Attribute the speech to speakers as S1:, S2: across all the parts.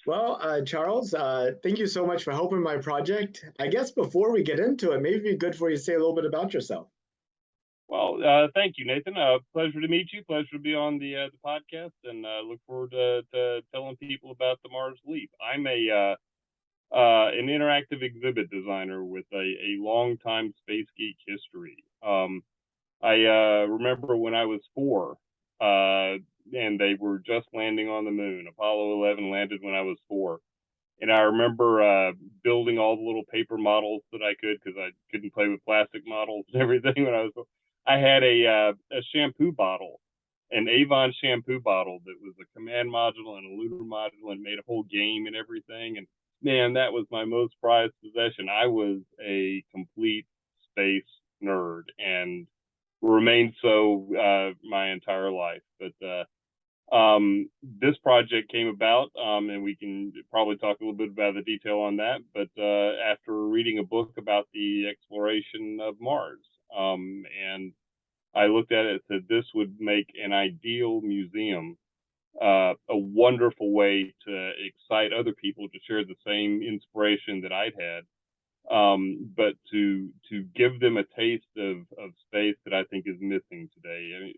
S1: Well, Charles, thank you so much for helping my project. I guess before we get into it, maybe it'd be good for you to say a little bit about yourself.
S2: Well, thank you, Nathan. Pleasure to meet you. Pleasure to be on the podcast, and look forward to telling people about the Mars Leap. I'm a an interactive exhibit designer with a long time space geek history. I remember when I was four, and they were just landing on the moon. Apollo 11 landed when I was four, and I remember building all the little paper models that I could because I couldn't play with plastic models and everything when I was. I had a shampoo bottle, an Avon shampoo bottle that was a command module and a lunar module and made a whole game and everything. And man, that was my most prized possession. I was a complete space nerd and remained so my entire life. But this project came about, and we can probably talk a little bit about the detail on that. But after reading a book about the exploration of Mars, and I looked at it and said this would make an ideal museum, a wonderful way to excite other people to share the same inspiration that I'd had, but to give them a taste of space that I think is missing today. I mean,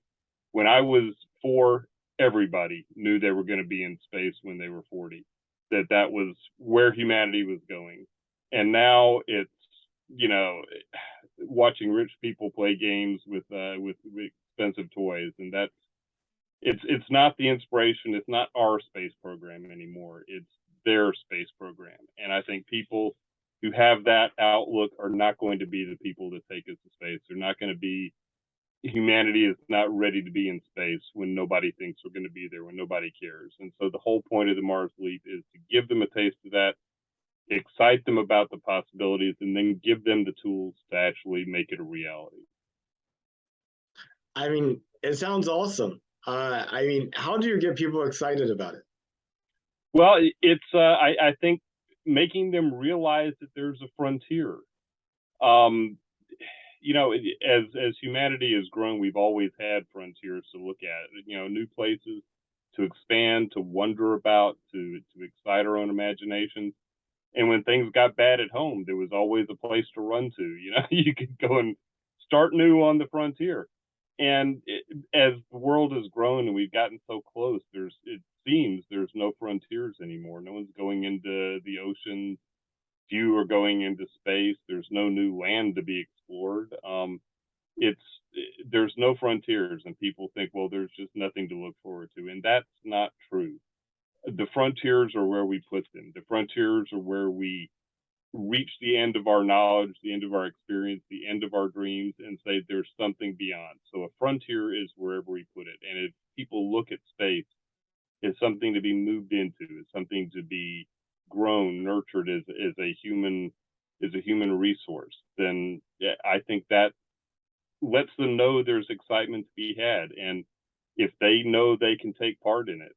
S2: when I was four, everybody knew they were going to be in space when they were 40, that was where humanity was going. And now it's, you know, watching rich people play games with expensive toys, and that's it's not the inspiration. It's not our space program anymore. It's their space program, and I think people who have that outlook are not going to be the people that take us to space. They're not going to be humanity is not ready to be in space when nobody thinks we're going to be there, when nobody cares. And so the whole point of the Mars Leap is to give them a taste of that, excite them about the possibilities, and then give them the tools to actually make it a reality.
S1: I mean, it sounds awesome. I mean, how do you get people excited about it?
S2: Well, it's I think making them realize that there's a frontier. Um, as humanity has grown, we've always had frontiers to look at. New places to expand, to wonder about, to excite our own imaginations. And when things got bad at home, there was always a place to run to. You could go and start new on the frontier. And as the world has grown and we've gotten so close, it seems there's no frontiers anymore. No one's going into the ocean. Few are going into space. There's no new land to be explored. It's there's no frontiers, and people think, well, there's just nothing to look forward to, and that's not true. The frontiers are where we put them. The frontiers are where we reach the end of our knowledge, the end of our experience, the end of our dreams, and say there's something beyond. So a frontier is wherever we put it. And if people look at space as something to be moved into, as something to be grown, nurtured as a human resource, then yeah, I think that lets them know there's excitement to be had. And if they know they can take part in it,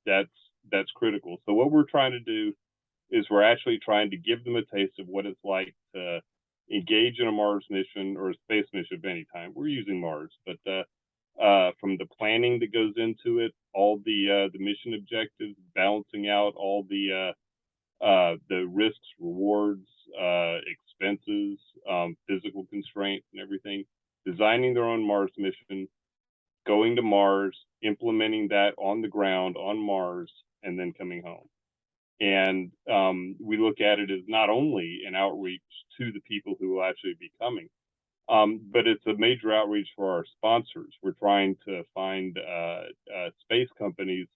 S2: that's that's critical. So what we're trying to do is we're actually trying to give them a taste of what it's like to engage in a Mars mission or a space mission of any time. We're using Mars, but from the planning that goes into it, all the mission objectives, balancing out all the risks, rewards, expenses, physical constraints, and everything. Designing their own Mars mission, going to Mars, implementing that on the ground on Mars, and then coming home. And we look at it as not only an outreach to the people who will actually be coming, but it's a major outreach for our sponsors. We're trying to find space companies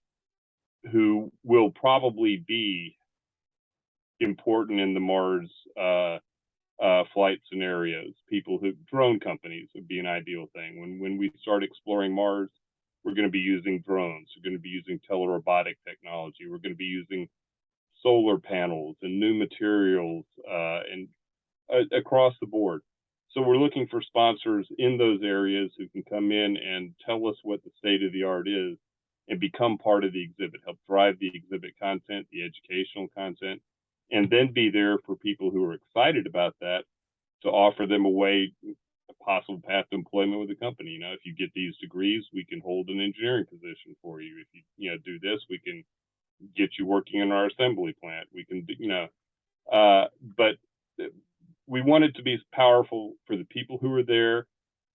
S2: who will probably be important in the Mars flight scenarios. People who drone companies would be an ideal thing. When we start exploring Mars, we're going to be using drones. We're going to be using telerobotic technology. We're going to be using solar panels and new materials and across the board. So we're looking for sponsors in those areas who can come in and tell us what the state of the art is and become part of the exhibit, help drive the exhibit content, the educational content, and then be there for people who are excited about that to offer them a way, a possible path to employment with the company. If you get these degrees, we can hold an engineering position for you. If you do this, we can get you working in our assembly plant. We can, but we want it to be powerful for the people who are there,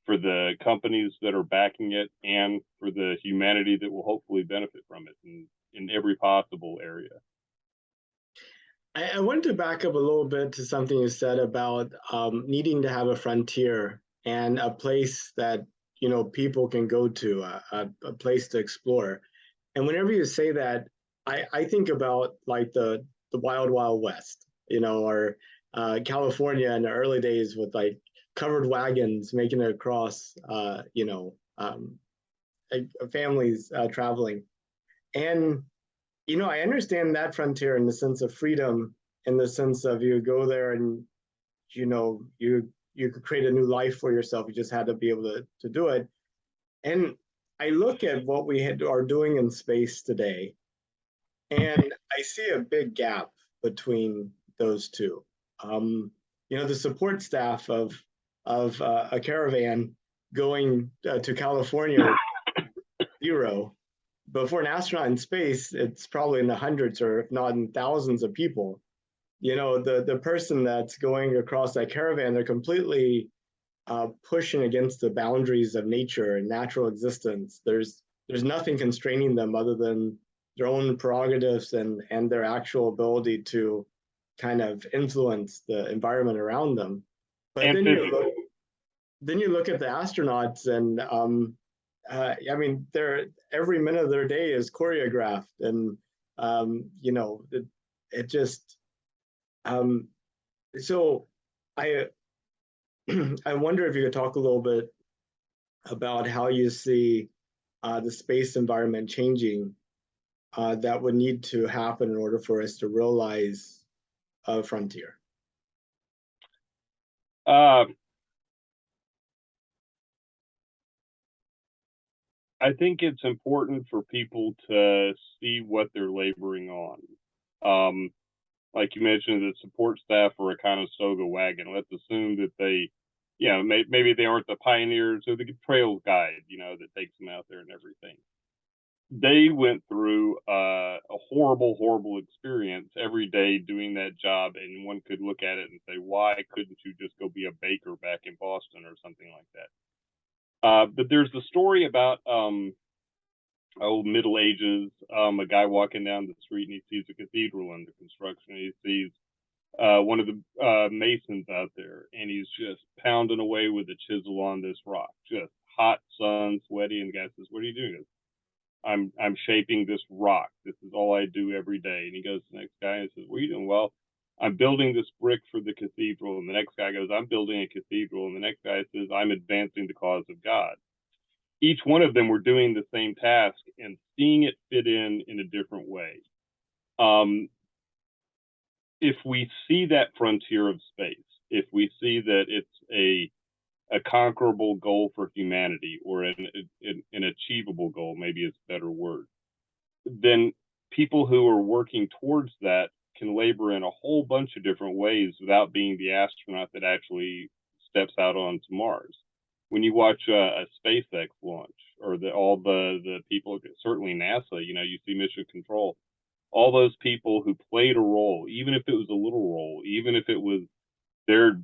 S2: for the companies that are backing it, and for the humanity that will hopefully benefit from it in every possible area.
S1: I wanted to back up a little bit to something you said about needing to have a frontier and a place that people can go to, a place to explore. And whenever you say that, I think about like the wild wild west, or California in the early days with like covered wagons making it across, families traveling. And I understand that frontier in the sense of freedom, in the sense of you go there and you could create a new life for yourself. You just had to be able to do it. And I look at what are doing in space today, and I see a big gap between those two. The support staff of a caravan going to California, zero. But for an astronaut in space, it's probably in the hundreds or if not in thousands of people. The person that's going across that caravan, they're completely pushing against the boundaries of nature and natural existence. There's nothing constraining them other than their own prerogatives and their actual ability to kind of influence the environment around them. But
S2: And
S1: then you look at the astronauts, and I mean, every minute of their day is choreographed, and it just so I I wonder if you could talk a little bit about how you see the space environment changing, that would need to happen in order for us to realize a frontier.
S2: uh, I think it's important for people to see what they're laboring on. Um, like you mentioned, the support staff for a Conestoga wagon. Let's assume that they, maybe they aren't the pioneers or the trail guide, that takes them out there and everything. They went through a horrible, horrible experience every day doing that job, and one could look at it and say, why couldn't you just go be a baker back in Boston or something like that? But there's the story about Middle Ages, a guy walking down the street and he sees a cathedral under construction. He sees one of the masons out there, and he's just pounding away with a chisel on this rock, just hot sun, sweaty. And the guy says, "What are you doing?" I'm shaping this rock. This is all I do every day. And he goes to the next guy and says, "What are you doing?" "Well, I'm building this brick for the cathedral." And the next guy goes, "I'm building a cathedral." And the next guy says, "I'm advancing the cause of God." Each one of them were doing the same task and seeing it fit in a different way. If we see that frontier of space, if we see that it's a conquerable goal for humanity, or an achievable goal, maybe is a better word, then people who are working towards that can labor in a whole bunch of different ways without being the astronaut that actually steps out onto Mars. When you watch a SpaceX launch, or all the people, certainly NASA, you see Mission Control, all those people who played a role, even if it was a little role, even if it was their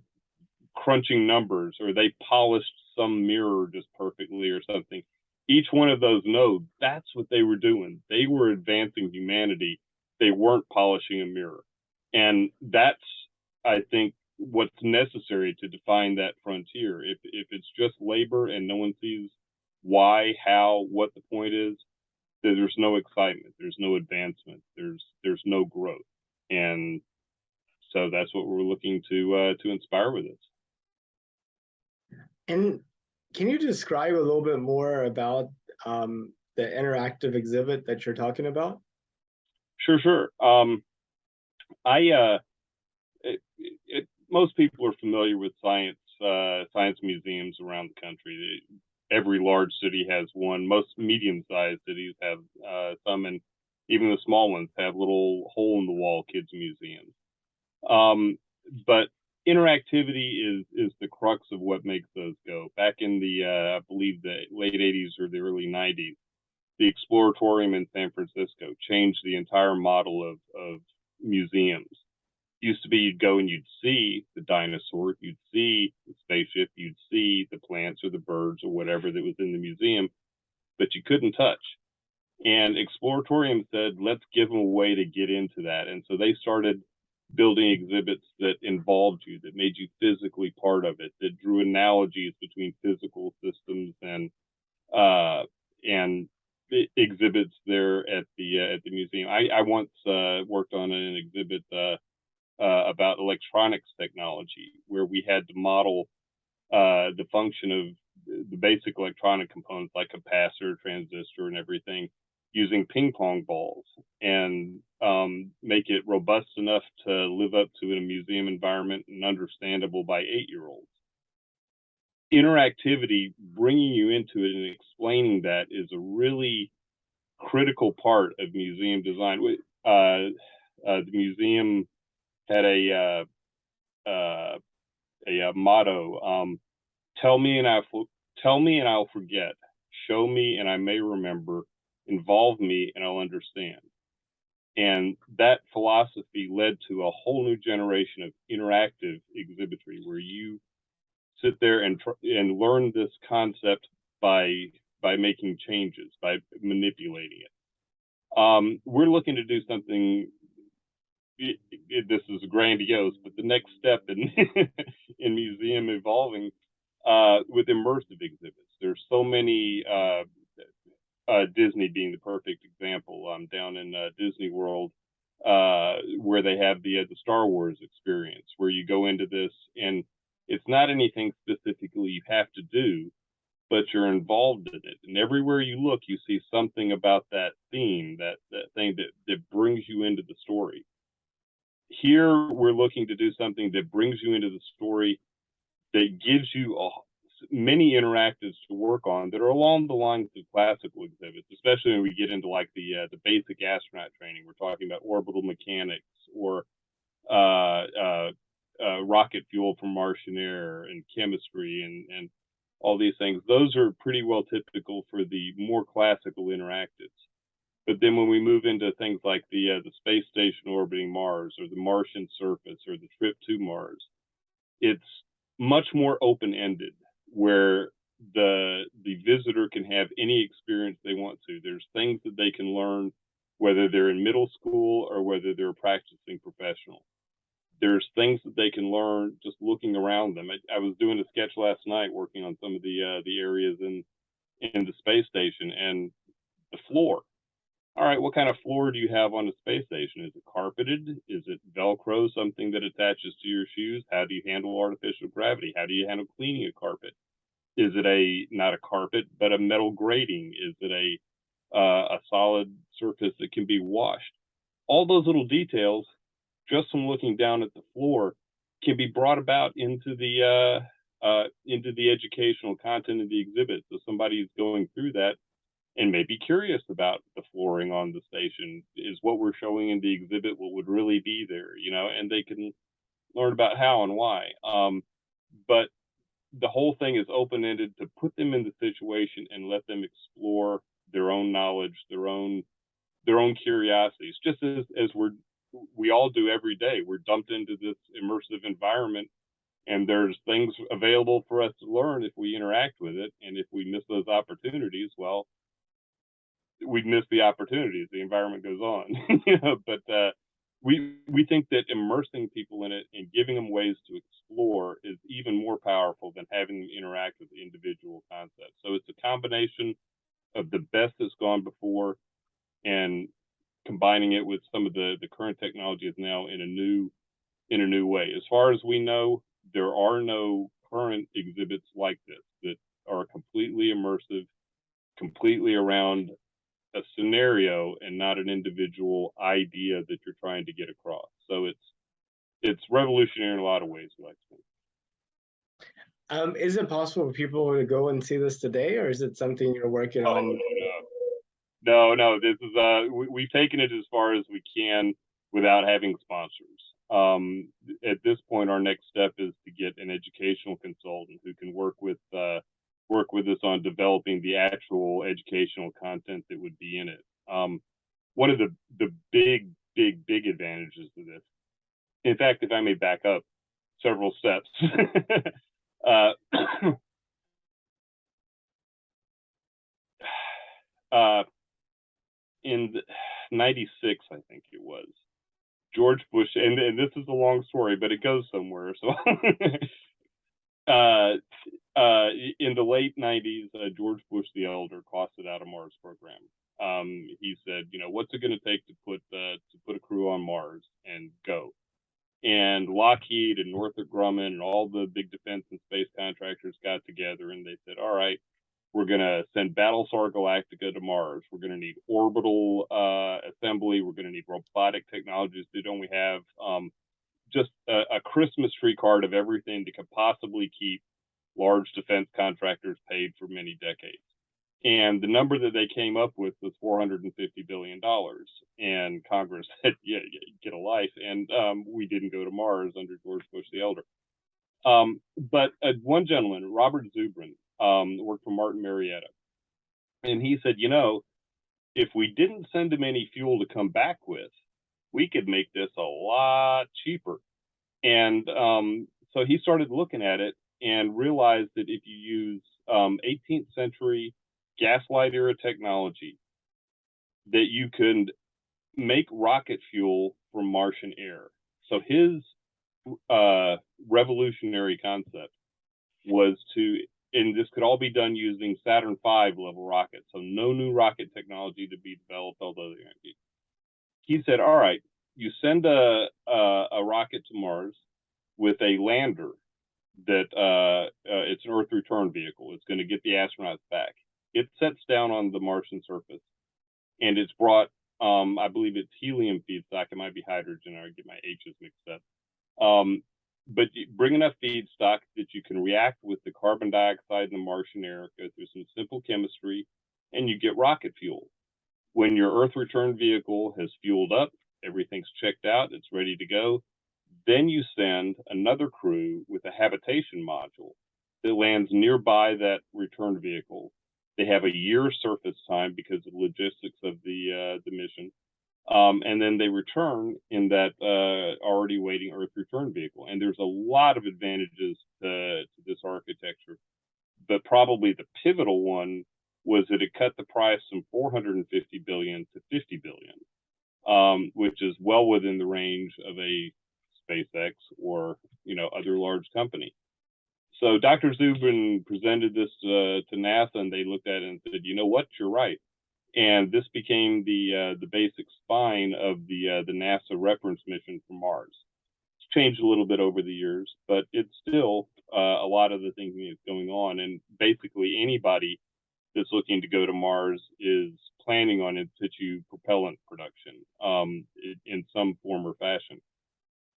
S2: crunching numbers, or they polished some mirror just perfectly or something. Each one of those nodes, that's what they were doing. They were advancing humanity. They weren't polishing a mirror. And that's, I think, what's necessary to define that frontier. If it's just labor and no one sees why, how, what the point is, then there's no excitement, there's no advancement, there's no growth. And so that's what we're looking to inspire with this.
S1: And can you describe a little bit more about the interactive exhibit that you're talking about?
S2: Sure. Most people are familiar with science museums around the country. Every large city has one. Most medium-sized cities have some, and even the small ones have little hole-in-the-wall kids museums. But interactivity is the crux of what makes those go. Back in the I believe the late 80s or the early 90s, the Exploratorium in San Francisco changed the entire model of museums. Used to be you'd go and you'd see the dinosaur, you'd see the spaceship, you'd see the plants or the birds or whatever that was in the museum, but you couldn't touch. And Exploratorium said, let's give them a way to get into that. And so they started building exhibits that involved you, that made you physically part of it, that drew analogies between physical systems and exhibits there at the museum. I once worked on an exhibit about electronics technology, where we had to model the function of the basic electronic components like capacitor, transistor, and everything using ping pong balls, and make it robust enough to live up to in a museum environment and understandable by 8-year-olds. Interactivity, bringing you into it and explaining that, is a really critical part of museum design. The museum had a motto: tell me and I'll forget, show me and I may remember, involve me and I'll understand. And that philosophy led to a whole new generation of interactive exhibitry, where you sit there and learn this concept by making changes, by manipulating it. We're looking to do something. This is grandiose, but the next step in in museum evolving with immersive exhibits. There's so many. Disney being the perfect example. Down in Disney World, where they have the Star Wars experience, where you go into this and it's not anything specifically you have to do, but you're involved in it. And everywhere you look, you see something about that theme, that thing that brings you into the story. Here, we're looking to do something that brings you into the story, that gives you many interactives to work on that are along the lines of classical exhibits, especially when we get into like the basic astronaut training. We're talking about orbital mechanics, or rocket fuel from Martian air, and chemistry, and all these things. Those are pretty well typical for the more classical interactives. But then when we move into things like the space station orbiting Mars, or the Martian surface, or the trip to Mars, it's much more open-ended, where the visitor can have any experience they want to. There's things that they can learn, whether they're in middle school or whether they're a practicing professional. There's things that they can learn just looking around them. I was doing a sketch last night, working on some of the areas in the space station, and the floor. All right, what kind of floor do you have on the space station? Is it carpeted? Is it Velcro, something that attaches to your shoes? How do you handle artificial gravity? How do you handle cleaning a carpet? Is it not a carpet, but a metal grating? Is it a solid surface that can be washed? All those little details, just from looking down at the floor, can be brought about into the educational content of the exhibit. So somebody's going through that and may be curious about the flooring on the station. Is what we're showing in the exhibit what would really be there, and they can learn about how and why. But the whole thing is open-ended to put them in the situation and let them explore their own knowledge, their own curiosities, just as we all do every day. We're dumped into this immersive environment, and there's things available for us to learn if we interact with it. And if we miss those opportunities, well, we'd miss the opportunities. The environment goes on. But we think that immersing people in it and giving them ways to explore is even more powerful than having them interact with individual concepts. So it's a combination of the best that's gone before, and combining it with some of the current technologies now in a new way. As far as we know, there are no current exhibits like this that are completely immersive, completely around a scenario and not an individual idea that you're trying to get across. So it's revolutionary in a lot of ways, I think.
S1: Is it possible for people to go and see this today, or is it something you're working on?
S2: No. This is we've taken it as far as we can without having sponsors. At this point, our next step is to get an educational consultant who can work with work with us on developing the actual educational content that would be in it. One of the big advantages of this, in fact, if I may back up several steps, uh, uh, in '96, I think it was, George Bush, and this is a long story, but it goes somewhere. So, uh, in the late '90s, George Bush the elder costed out a Mars program. He said, what's it going to take to put a crew on Mars and go? And Lockheed and Northrop Grumman and all the big defense and space contractors got together and they said, all right, we're going to send Battlestar Galactica to Mars. We're going to need orbital assembly. We're going to need robotic technologies that only have just a Christmas tree card of everything that could possibly keep large defense contractors paid for many decades. And the number that they came up with was $450 billion. And Congress said, yeah, get a life. And we didn't go to Mars under George Bush the elder. But one gentleman, Robert Zubrin, worked for Martin Marietta. And he said, if we didn't send him any fuel to come back with, we could make this a lot cheaper. And so he started looking at it and realized that if you use 18th century gaslight era technology, that you could make rocket fuel from Martian air. So his revolutionary concept was and this could all be done using Saturn V level rockets. So no new rocket technology to be developed, although he said, all right, you send a rocket to Mars with a lander that it's an Earth return vehicle. It's going to get the astronauts back. It sets down on the Martian surface, and it's brought, I believe it's helium feedstock. It might be hydrogen. I get my H's mixed up. But you bring enough feedstock that you can react with the carbon dioxide in the Martian air, go through some simple chemistry, and you get rocket fuel. When your Earth return vehicle has fueled up, everything's checked out, it's ready to go, then you send another crew with a habitation module that lands nearby that return vehicle. They have a year surface time because of the logistics of the mission. And then they return in that already waiting Earth return vehicle. And there's a lot of advantages to this architecture. But probably the pivotal one was that it cut the price from $450 billion to $50 billion, which is well within the range of a SpaceX or other large company. So Dr. Zubrin presented this to NASA, and they looked at it and said, "You know what? You're right." And this became the basic spine of the NASA reference mission for Mars. It's changed a little bit over the years, but it's still a lot of the thinking is going on. And basically, anybody that's looking to go to Mars is planning on in situ propellant production in some form or fashion.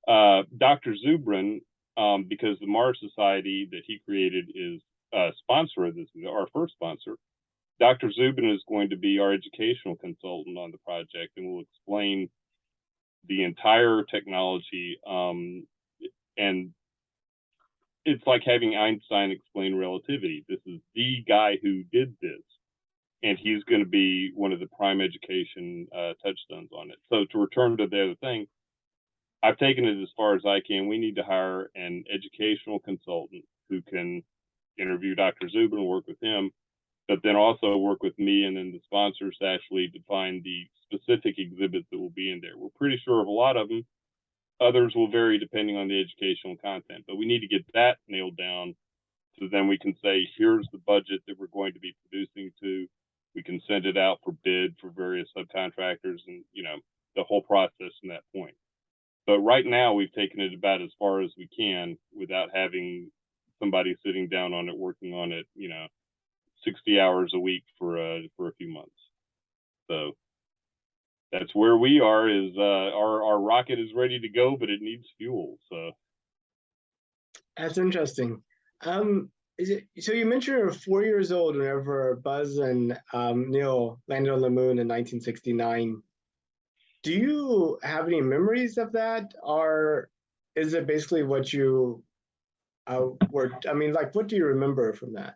S2: Dr. Zubrin, because the Mars Society that he created is a sponsor of this, our first sponsor, Dr. Zubrin is going to be our educational consultant on the project and will explain the entire technology. And it's like having Einstein explain relativity. This is the guy who did this, and he's going to be one of the prime education touchstones on it. So to return to the other thing, I've taken it as far as I can. We need to hire an educational consultant who can interview Dr. Zubrin, work with him, but then also work with me and then the sponsors to actually define the specific exhibits that will be in there. We're pretty sure of a lot of them. Others will vary depending on the educational content, but we need to get that nailed down so then we can say, here's the budget that we're going to be producing to. We can send it out for bid for various subcontractors and, the whole process from that point. But right now we've taken it about as far as we can without having somebody sitting down on it, working on it, 60 hours a week for a few months. So that's where we are. Is our rocket is ready to go, but it needs fuel. So
S1: That's interesting. So you mentioned you were 4 years old whenever Buzz and Neil landed on the moon in 1969. Do you have any memories of that, or is it basically what you were? I mean, like, what do you remember from that?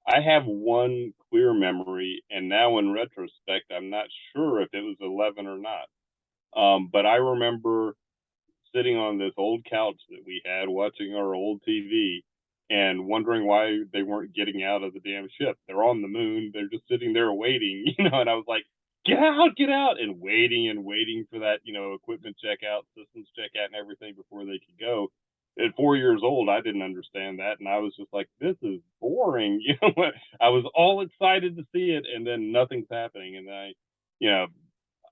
S2: I have one clear memory, and now in retrospect, I'm not sure if it was 11 or not. But I remember sitting on this old couch that we had watching our old TV and wondering why they weren't getting out of the damn ship. They're on the moon. They're just sitting there waiting, and I was like, get out, and waiting for that, equipment checkout, systems checkout, and everything before they could go. At 4 years old, I didn't understand that, and I was just like, "This is boring." I was all excited to see it, and then nothing's happening, and you know,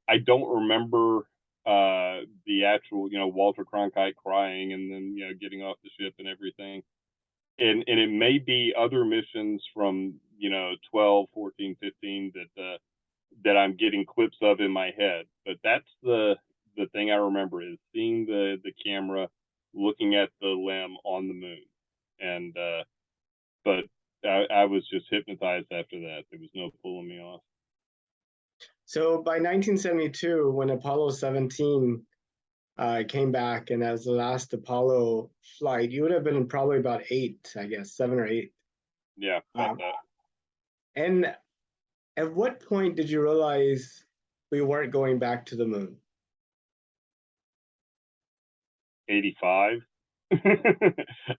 S2: I don't remember the actual, Walter Cronkite crying and then, getting off the ship and everything. And it may be other missions from, 12, 14, 15 that I'm getting clips of in my head. But that's the thing I remember is seeing the camera looking at the limb on the moon. And but I was just hypnotized after that. There was no pulling me off.
S1: So by 1972, when Apollo 17 came back, and as the last Apollo flight, you would have been probably about 8, I guess, 7 or 8.
S2: Yeah, about that.
S1: And at what point did you realize we weren't going back to the moon?
S2: 85.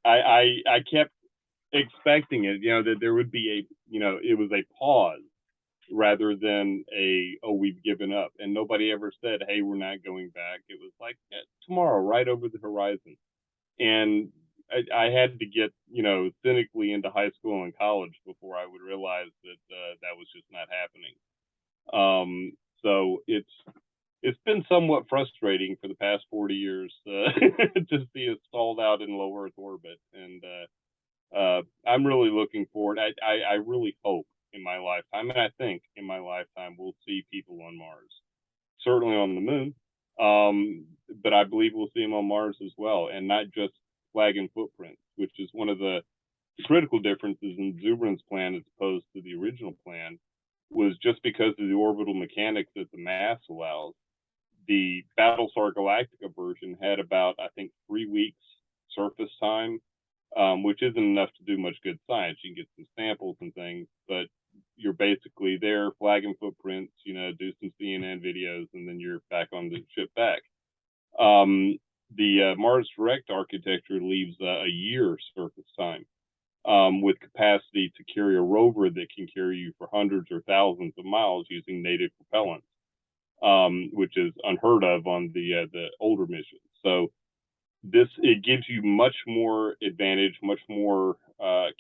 S2: I kept expecting it, that there would be it was a pause rather than we've given up. And nobody ever said, hey, we're not going back. It was like, yeah, tomorrow, right over the horizon. And I had to get, cynically into high school and college before I would realize that that was just not happening. So it's been somewhat frustrating for the past 40 years to see us stalled out in low Earth orbit. And I'm really looking forward. I really hope in my lifetime, and I think in my lifetime, we'll see people on Mars. Certainly on the moon, but I believe we'll see them on Mars as well, and not just flag and footprints, which is one of the critical differences in Zubrin's plan as opposed to the original plan, was just because of the orbital mechanics that the mass allows. The Battlestar Galactica version had about, I think, 3 weeks surface time, which isn't enough to do much good science. You can get some samples and things, but you're basically there flagging footprints, do some CNN videos, and then you're back on the ship back. The Mars Direct architecture leaves a year surface time, with capacity to carry a rover that can carry you for hundreds or thousands of miles using native propellant, which is unheard of on the older missions. So it gives you much more advantage, much more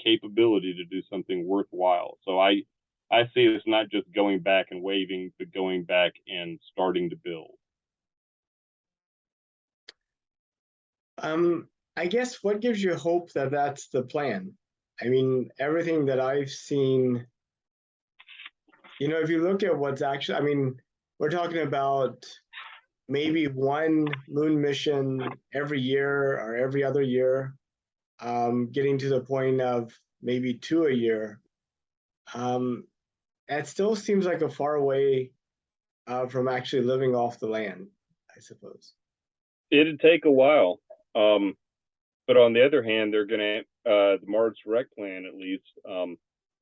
S2: capability to do something worthwhile. So I see it's not just going back and waving, but going back and starting to build.
S1: I guess what gives you hope that that's the plan? I mean, everything that I've seen, if you look at what's actually, I mean, we're talking about maybe one moon mission every year or every other year, getting to the point of maybe 2 a year. It still seems like a far way from actually living off the land, I suppose.
S2: It'd take a while. But on the other hand, they're going to, the Mars Direct plan at least,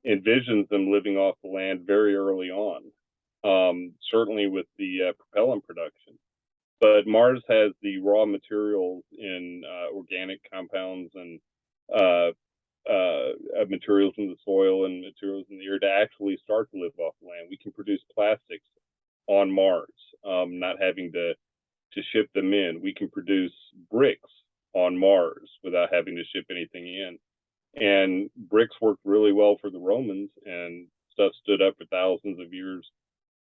S2: envisions them living off the land very early on, certainly with the propellant production. But Mars has the raw materials in organic compounds and materials in the soil and materials in the air to actually start to live off the land. We can produce plastics on Mars, not having to ship them in. We can produce bricks on Mars without having to ship anything in. And bricks worked really well for the Romans, and stuff stood up for thousands of years.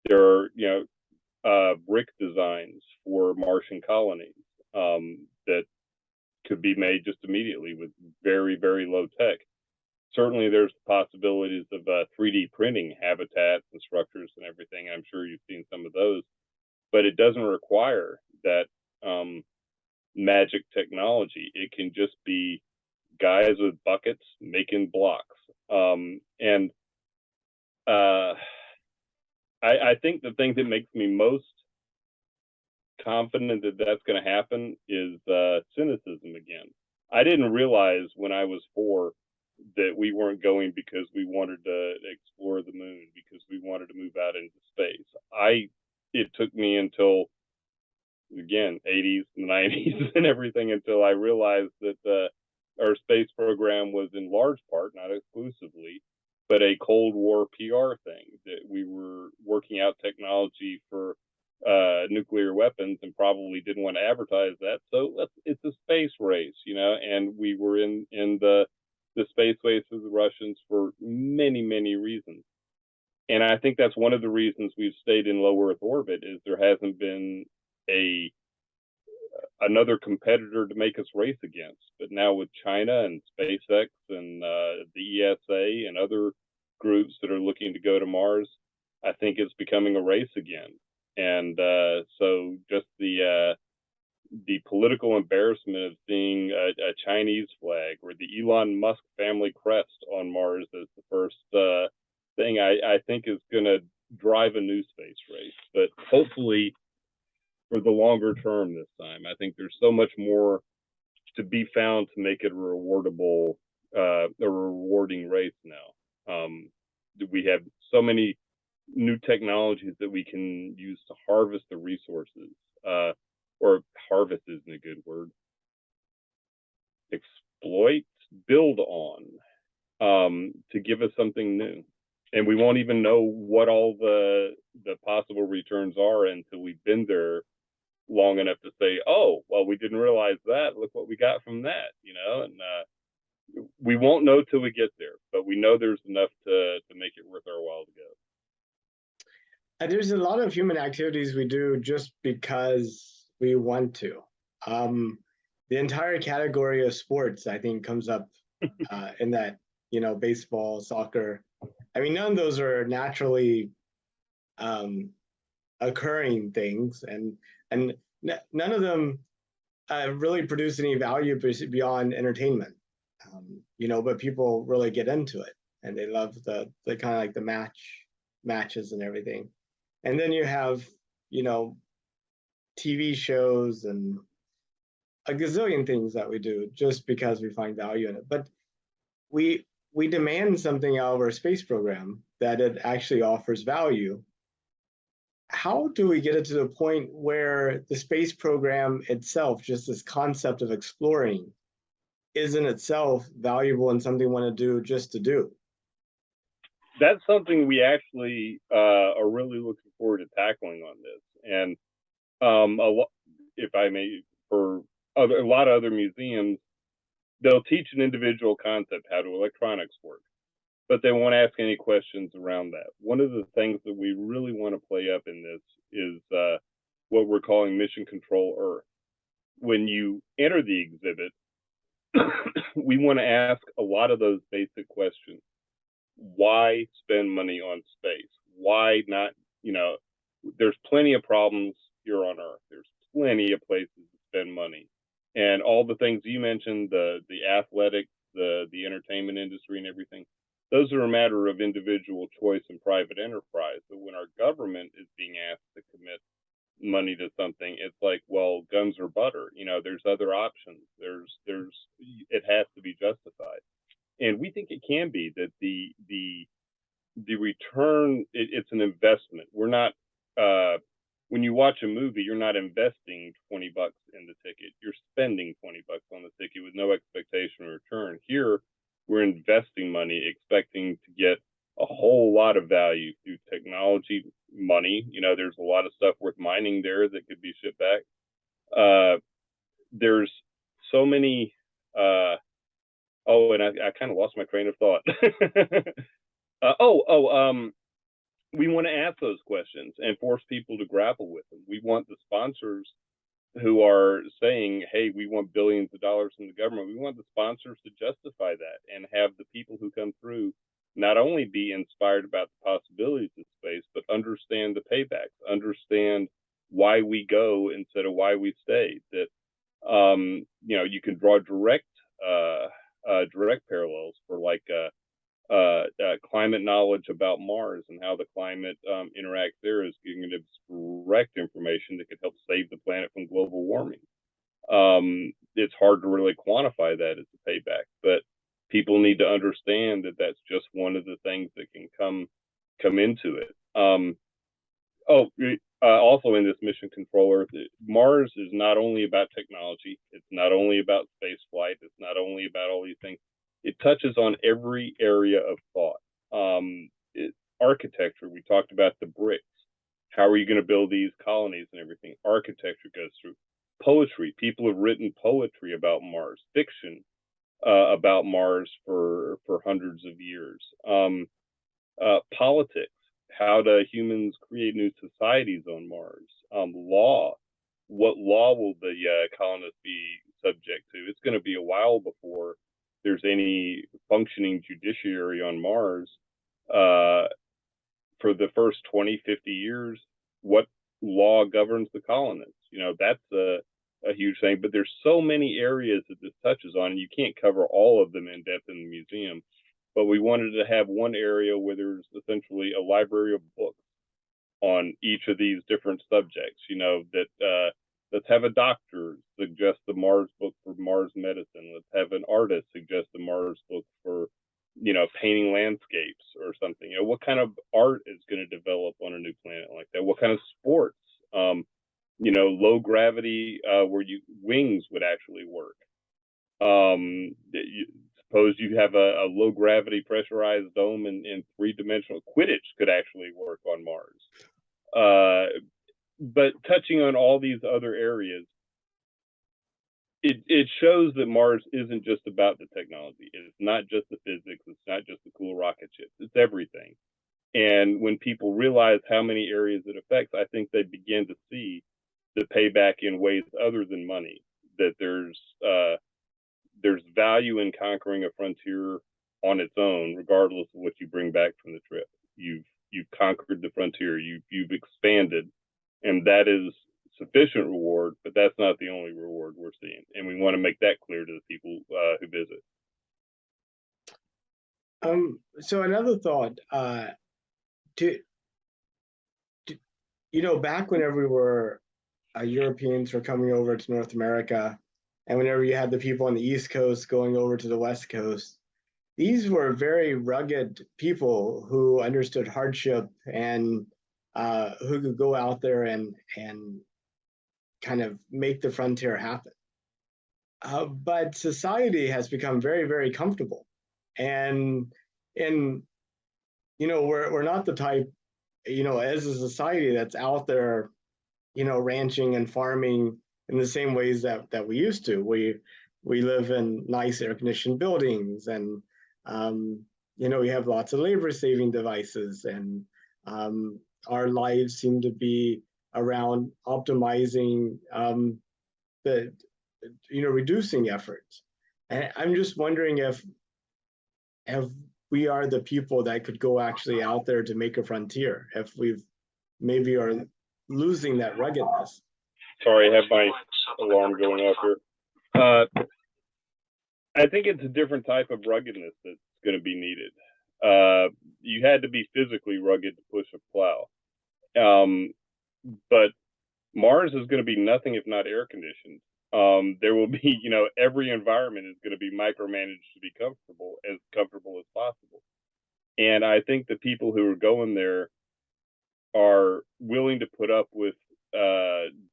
S2: There are, brick designs for Martian colonies that could be made just immediately with very, very low tech. Certainly, there's possibilities of 3D printing habitats and structures and everything. I'm sure you've seen some of those, but it doesn't require that magic technology. It can just be guys with buckets making blocks. And I think the thing that makes me most confident that that's going to happen is cynicism again. I didn't realize when I was 4 that we weren't going because we wanted to explore the moon, because we wanted to move out into space. It took me until, again, 80s, 90s, and everything, until I realized that our space program was in large part, not exclusively, but a Cold War PR thing, that we were working out technology for nuclear weapons and probably didn't want to advertise that. So it's a space race, and we were in the space race with the Russians for many, many reasons. And I think that's one of the reasons we've stayed in low Earth orbit, is there hasn't been a another competitor to make us race against. But now with China and SpaceX and the ESA and other groups that are looking to go to Mars, I think it's becoming a race again. And so just the political embarrassment of seeing a Chinese flag or the Elon Musk family crest on Mars as the first thing, I think is going to drive a new space race. But hopefully for the longer term this time, I think there's so much more to be found to make it a rewarding race now. We have so many new technologies that we can use to harvest the resources, or harvest isn't a good word, exploit, build on, to give us something new. And we won't even know what all the possible returns are until we've been there long enough to say, oh, well, we didn't realize that. Look what we got from that, and we won't know till we get there, but we know there's enough to make it worth our while to go.
S1: There's a lot of human activities we do just because we want to. The entire category of sports, I think, comes up in that, baseball, soccer. I mean, none of those are naturally occurring things, and none of them really produce any value beyond entertainment. But people really get into it, and they love the kind of like the matches and everything. And then you have, TV shows and a gazillion things that we do just because we find value in it. But we demand something out of our space program, that it actually offers value. How do we get it to the point where the space program itself, just this concept of exploring, is in itself valuable and something we want to do just to do?
S2: That's something we actually are really looking forward to tackling on this. And if I may, for a lot of other museums, they'll teach an individual concept, how do electronics work, but they won't ask any questions around that. One of the things that we really want to play up in this is what we're calling Mission Control Earth. When you enter the exhibit, we want to ask a lot of those basic questions. Why spend money on space? Why not? There's plenty of problems here on Earth. There's plenty of places to spend money. And all the things you mentioned, the athletics, the entertainment industry and everything, those are a matter of individual choice and private enterprise. But when our government is being asked to commit money to something, it's like, well, guns or butter. There's other options. It has to be justified. And we think it can be, that the return, it's an investment. We're not, when you watch a movie, you're not investing $20 in the ticket. You're spending $20 on the ticket with no expectation of return. Here, we're investing money, expecting to get a whole lot of value through technology, money. There's a lot of stuff worth mining there that could be shipped back. There's so many, and I kind of lost my train of thought. We want to ask those questions and force people to grapple with them. We want the sponsors who are saying, hey, we want billions of dollars from the government. We want the sponsors to justify that and have the people who come through not only be inspired about the possibilities of space, but understand the paybacks, understand why we go instead of why we stay. That, you can draw direct parallels for climate knowledge about Mars and how the climate interacts there, is giving us direct information that could help save the planet from global warming. It's hard to really quantify that as a payback, but people need to understand that that's just one of the things that can come into it. Oh, also in this mission controller, Mars is not only about technology. It's not only about space flight. It's not only about all these things. It touches on every area of thought. Architecture, we talked about the bricks. How are you going to build these colonies and everything? Architecture goes through. Poetry. People have written poetry about Mars, fiction about Mars for hundreds of years. Politics. How do humans create new societies on Mars? Law. What law will the colonists be subject to? It's going to be a while before there's any functioning judiciary on Mars. For the first 20, 50 years, what law governs the colonists? That's a huge thing. But there's so many areas that this touches on, and you can't cover all of them in depth in the museum. But we wanted to have one area where there's essentially a library of books on each of these different subjects. That let's have a doctor suggest the Mars book for Mars medicine. Let's have an artist suggest the Mars book for painting landscapes or something. What kind of art is going to develop on a new planet like that? What kind of sports? Low gravity where wings would actually work. Suppose you have a low gravity pressurized dome in 3-dimensional. Quidditch could actually work on Mars. But touching on all these other areas, it shows that Mars isn't just about the technology. It's not just the physics. It's not just the cool rocket ships. It's everything. And when people realize how many areas it affects, I think they begin to see the payback in ways other than money. That there's value in conquering a frontier on its own, regardless of what you bring back from the trip. You've conquered the frontier. You've expanded, and that is sufficient reward, but that's not the only reward we're seeing, and we want to make that clear to the people who visit.
S1: So another thought, back whenever we were Europeans were coming over to North America, and whenever you had the people on the East Coast going over to the West Coast, these were very rugged people who understood hardship and who could go out there and kind of make the frontier happen. But society has become very, very comfortable, and we're not the type, as a society that's out there, ranching and farming in the same ways that we used to. We live in nice air-conditioned buildings, and we have lots of labor-saving devices, and our lives seem to be around optimizing reducing efforts. And I'm just wondering if we are the people that could go actually out there to make a frontier, if we've maybe are losing that ruggedness.
S2: Sorry, I have my alarm going off here. I think it's a different type of ruggedness that's going to be needed. You had to be physically rugged to push a plow. But Mars is going to be nothing if not air conditioned. There will be, every environment is going to be micromanaged to be comfortable as possible. And I think the people who are going there are willing to put up with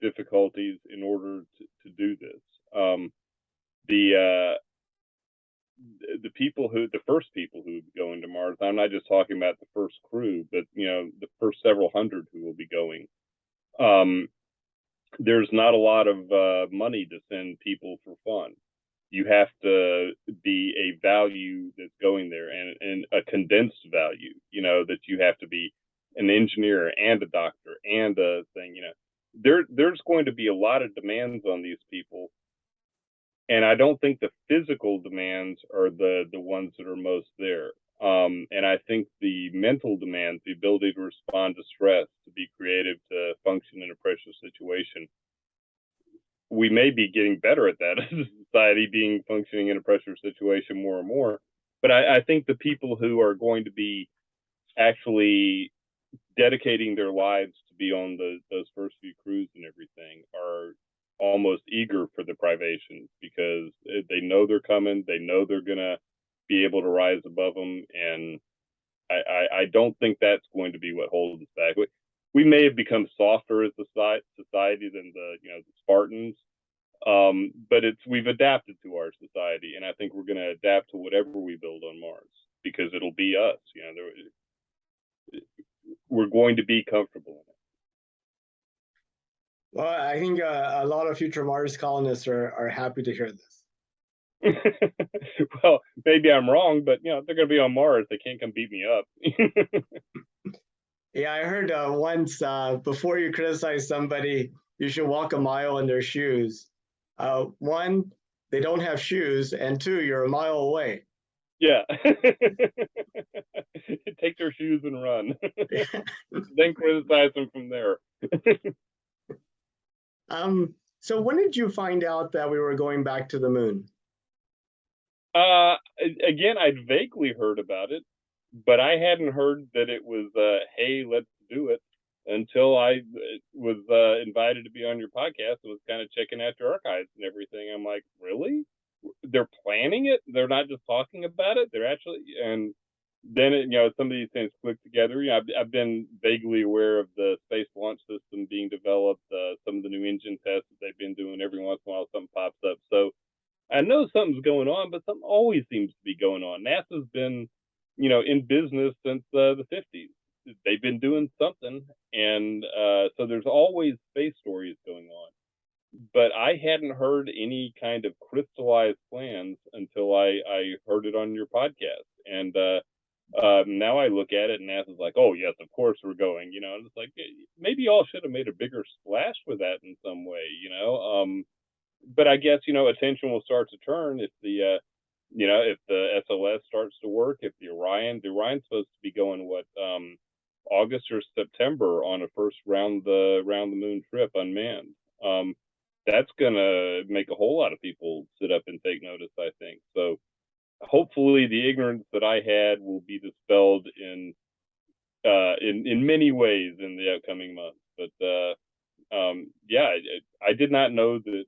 S2: difficulties in order to do this. The first people who would go into Mars, I'm not just talking about the first crew, but the first several hundred who will be going. There's not a lot of money to send people for fun. You have to be a value that's going there, and a condensed value, that you have to be an engineer and a doctor and a thing, there's going to be a lot of demands on these people. And I don't think the physical demands are the ones that are most there. And I think the mental demands, the ability to respond to stress, to be creative, to function in a pressure situation, we may be getting better at that as a society, functioning in a pressure situation more and more. But I think the people who are going to be actually dedicating their lives to be on those first few crews and everything are almost eager for the privations, because they know they're coming. They know they're going to be able to rise above them. And I don't think that's going to be what holds us back. We may have become softer as a society than the Spartans, but we've adapted to our society, and I think we're going to adapt to whatever we build on Mars because it'll be us. We're going to be comfortable
S1: Well, I think a lot of future Mars colonists are happy to hear this.
S2: in it. Well, maybe I'm wrong, but they're going to be on Mars. They can't come beat me up.
S1: Yeah, I heard once before you criticize somebody, you should walk a mile in their shoes. One, they don't have shoes, and two, you're a mile away.
S2: Yeah. Take their shoes and run. Then criticize them from there.
S1: So when did you find out that we were going back to the moon?
S2: Uh, Again, I'd vaguely heard about it, but I hadn't heard that it was, hey, let's do it until I was invited to be on your podcast and was kind of checking out your archives and everything. I'm like, really? They're planning it? They're not just talking about it? They're actually, and then some of these things click together. I've been vaguely aware of the space launch system being developed, some of the new engine tests that they've been doing. Every once in a while, something pops up. So I know something's going on, but something always seems to be going on. NASA's been, in business since the 50s. They've been doing something, and so there's always space stories going on. But I hadn't heard any kind of crystallized plans until I heard it on your podcast. And now I look at it, and NASA's like, "Oh yes, of course we're going." And it's like maybe y'all should have made a bigger splash with that in some way. But I guess attention will start to turn if if the SLS starts to work, if the Orion's supposed to be going August or September on a first round the moon trip unmanned. That's gonna make a whole lot of people sit up and take notice, I think. So hopefully the ignorance that I had will be dispelled in many ways in the upcoming months. But yeah, I did not know that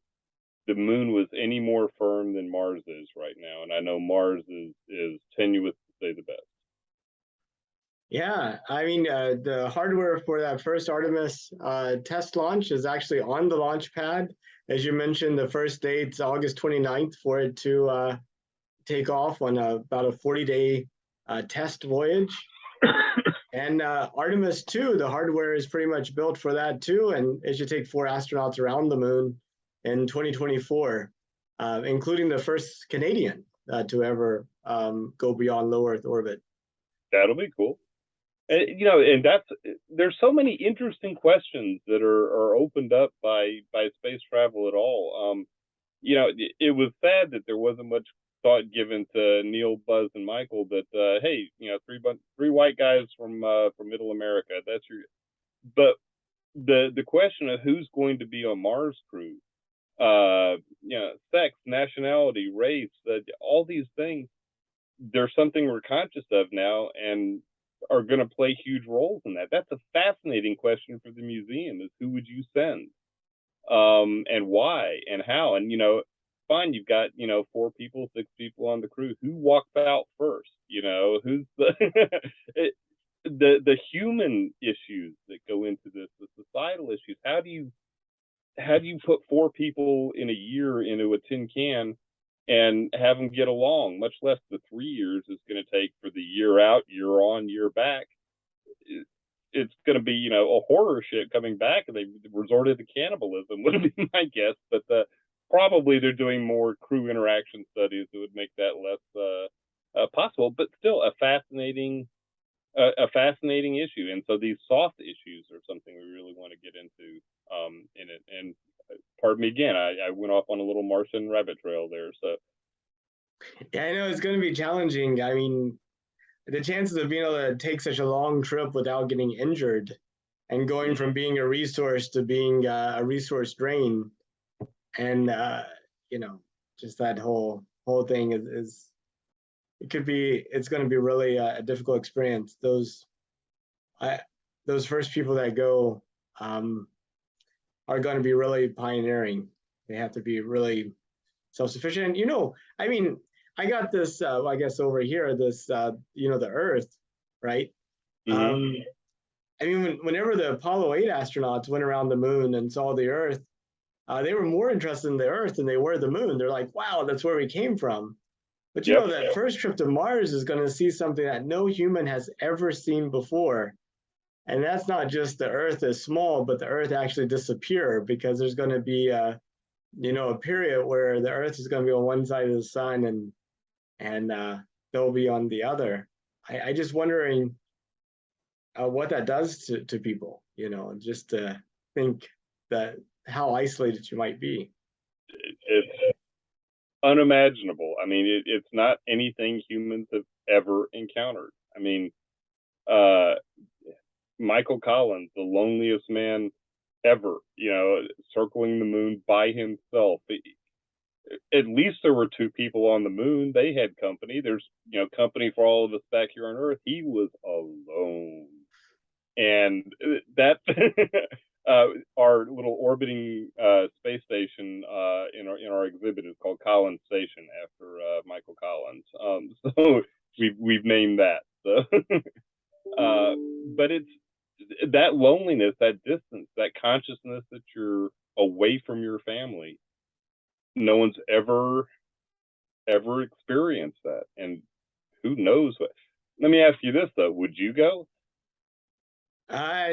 S2: the moon was any more firm than Mars is right now, and I know Mars is tenuous to say the best.
S1: Yeah, I mean, the hardware for that first Artemis test launch is actually on the launch pad. As you mentioned, the first date's August 29th for it to take off on about a 40-day test voyage. And Artemis 2, the hardware is pretty much built for that too, and it should take 4 astronauts around the moon in 2024, including the first Canadian to ever go beyond low Earth orbit.
S2: That'll be cool. And there's so many interesting questions that are opened up by space travel at all. It was sad that there wasn't much thought given to Neil, Buzz, and Michael. That hey, three white guys from Middle America. But the question of who's going to be on Mars crew, sex, nationality, race, all these things. There's something we're conscious of now, and are going to play huge roles in that. That's a fascinating question for the museum: is who would you send, and why, and how? And fine, you've got 4 people, 6 people on the crew. Who walked out first? Who's the human issues that go into this, the societal issues. How do you put 4 people in a year into a tin can and have them get along, much less the 3 years it's going to take for the year out, year on, year back? It's going to be, a horror shit coming back, and they resorted to cannibalism, would be my guess. But probably they're doing more crew interaction studies that would make that less possible. But still, a fascinating issue. And so these soft issues are something we really want to get into in it. And pardon me again, I went off on a little Martian rabbit trail there. So
S1: yeah, I know it's going to be challenging. I mean, the chances of being able to take such a long trip without getting injured and going from being a resource to being a resource drain, and just that whole thing is it's going to be really a difficult experience. Those first people that go are going to be really pioneering. They have to be really self-sufficient. I mean, I got this, I guess over here, this, the Earth, right?
S2: Hmm.
S1: Um, I mean, whenever the Apollo 8 astronauts went around the moon and saw the Earth, they were more interested in the Earth than they were the moon. They're like, wow, that's where we came from. But
S2: Yep.
S1: that first trip to Mars is going to see something that no human has ever seen before. And that's not just the Earth is small, but the Earth actually disappear because there's going to be a period where the Earth is going to be on one side of the sun and they'll be on the other. I just wondering what that does to people, just to think that how isolated you might be.
S2: It's unimaginable. I mean, it's not anything humans have ever encountered. I mean, uh, Michael Collins, the loneliest man ever, circling the moon by himself. At least there were two people on the moon. They had company. There's, company for all of us back here on Earth. He was alone. And that our little orbiting space station in our exhibit is called Collins Station after Michael Collins. So we've named that. So, but it's that loneliness, that distance, that consciousness that you're away from your family. No one's ever experienced that, and who knows what. Let me ask you this though: would you go?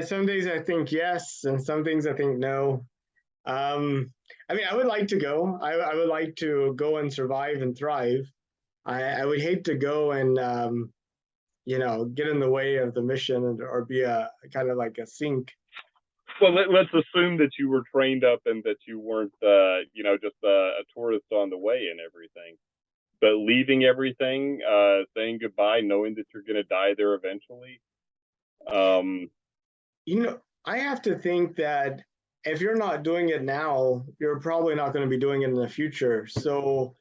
S1: Some days I think yes, and some things I think no. Um, I mean, I would like to go. I would like to go and survive and thrive. I would hate to go and get in the way of the mission or be a kind of like a sink.
S2: Well, let's assume that you were trained up and that you weren't, just a tourist on the way and everything. But leaving everything, saying goodbye, knowing that you're going to die there eventually. Um,
S1: I have to think that if you're not doing it now, you're probably not going to be doing it in the future. So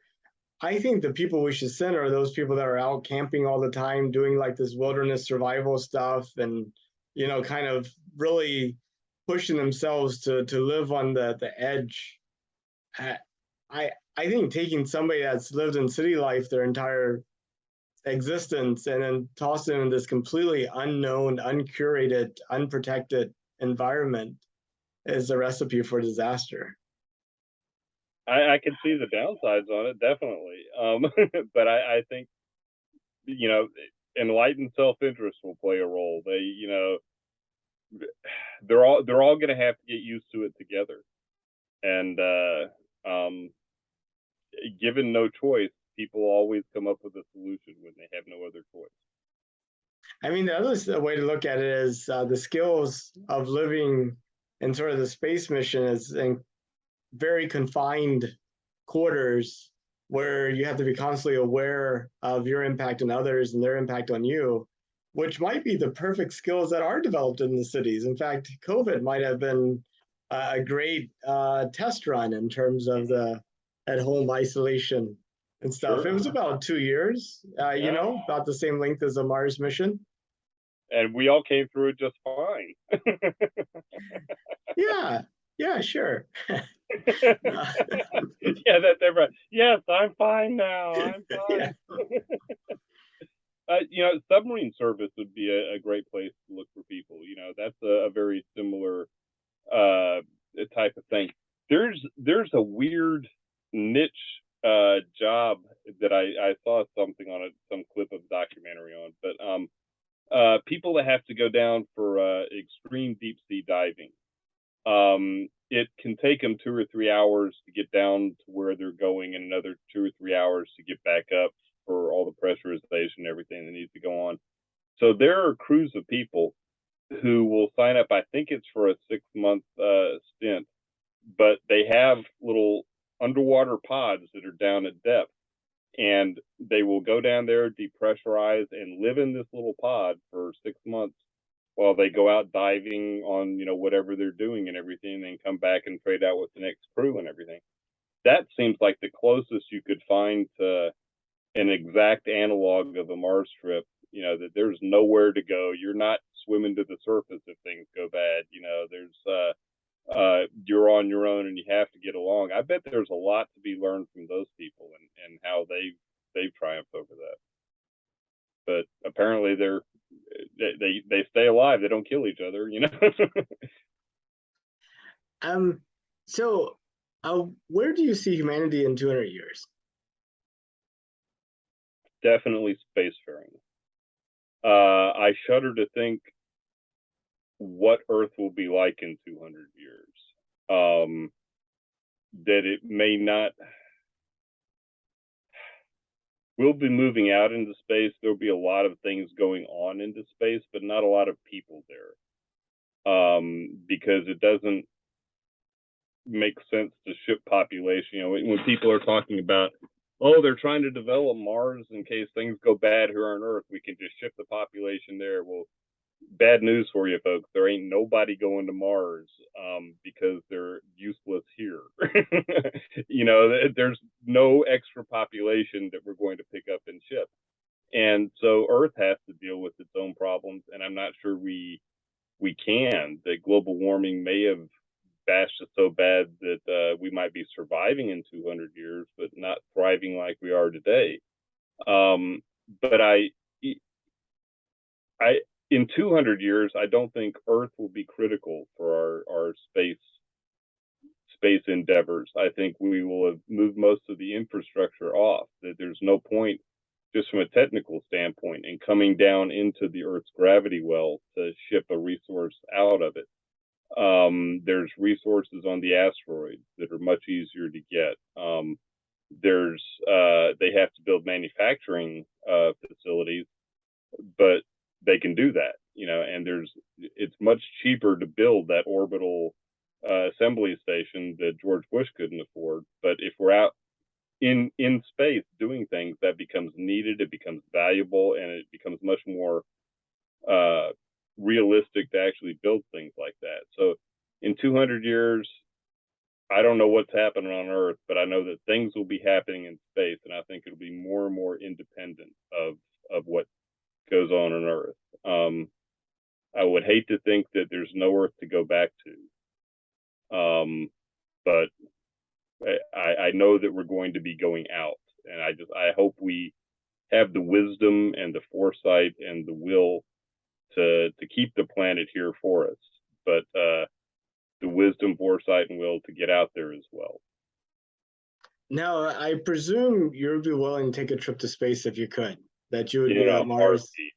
S1: I think the people we should send are those people that are out camping all the time, doing like this wilderness survival stuff, and kind of really pushing themselves to live on the edge. I I think taking somebody that's lived in city life their entire existence and then tossing them in this completely unknown, uncurated, unprotected environment is a recipe for disaster.
S2: I can see the downsides on it, definitely. But I think, you know, enlightened self-interest will play a role. They're all going to have to get used to it together. And given no choice, people always come up with a solution when they have no other choice.
S1: I mean, the other way to look at it is the skills of living in sort of the space mission is in very confined quarters where you have to be constantly aware of your impact on others and their impact on you, which might be the perfect skills that are developed in the cities. In fact, COVID might have been a great test run in terms of the at home isolation and stuff. It
S2: Sure.
S1: was about 2 years,
S2: Yeah.
S1: about the same length as a Mars mission.
S2: And we all came through it just fine.
S1: Yeah, yeah, sure.
S2: Yeah, that's everybody. Yes, I'm fine now. I'm
S1: Yeah.
S2: fine. Submarine service would be a great place to look for people. That's a very similar uh, type of thing. There's a weird niche job that I saw something on some clip of documentary on, but people that have to go down for extreme deep sea diving. It can take them 2 or 3 hours to get down to where they're going, and another 2 or 3 hours to get back up for all the pressurization and everything that needs to go on. So there are crews of people who will sign up. I think it's for a 6 month stint, but they have little underwater pods that are down at depth, and they will go down there, depressurize, and live in this little pod for 6 months while they go out diving on whatever they're doing and everything, and then come back and trade out with the next crew and everything. That seems like the closest you could find to an exact analog of a Mars trip. That there's nowhere to go. You're not swimming to the surface if things go bad. You're on your own and you have to get along. I bet there's a lot to be learned from those people and how they've triumphed over that. But apparently they stay alive. They don't kill each other, you know.
S1: Um, so, where do you see humanity in 200 years?
S2: Definitely spacefaring. I shudder to think what Earth will be like in 200 years. That it may not. We'll be moving out into space. There'll be a lot of things going on into space, but not a lot of people there. Because it doesn't make sense to ship population. You know, when people are talking about, oh, they're trying to develop Mars in case things go bad here on Earth, we can just ship the population there. Well, bad news for you folks. There ain't nobody going to Mars because they're useless here. You know, there's no extra population that we're going to pick up and ship. And so Earth has to deal with its own problems. And I'm not sure we can. That global warming may have bashed us so bad that we might be surviving in 200 years, but not thriving like we are today. But in 200 years, I don't think Earth will be critical for our space endeavors. I think we will have moved most of the infrastructure off. That there's no point, just from a technical standpoint, in coming down into the Earth's gravity well to ship a resource out of it. There's resources on the asteroids that are much easier to get. They have to build manufacturing facilities, but they can do that, you know, and it's much cheaper to build that orbital assembly station that George Bush couldn't afford. But if we're out in space doing things, that becomes needed, it becomes valuable, and it becomes much more realistic to actually build things like that. So in 200 years, I don't know what's happening on Earth, but I know that things will be happening in space, and I think it'll be more and more independent of what goes on Earth. I would hate to think that there's no Earth to go back to, but I know that we're going to be going out, and I hope we have the wisdom and the foresight and the will to keep the planet here for us, but the wisdom, foresight, and will to get out there as well.
S1: Now, I presume you would be willing to take a trip to space if you could. That you would
S2: In
S1: be
S2: a
S1: at Mars.
S2: heartbeat.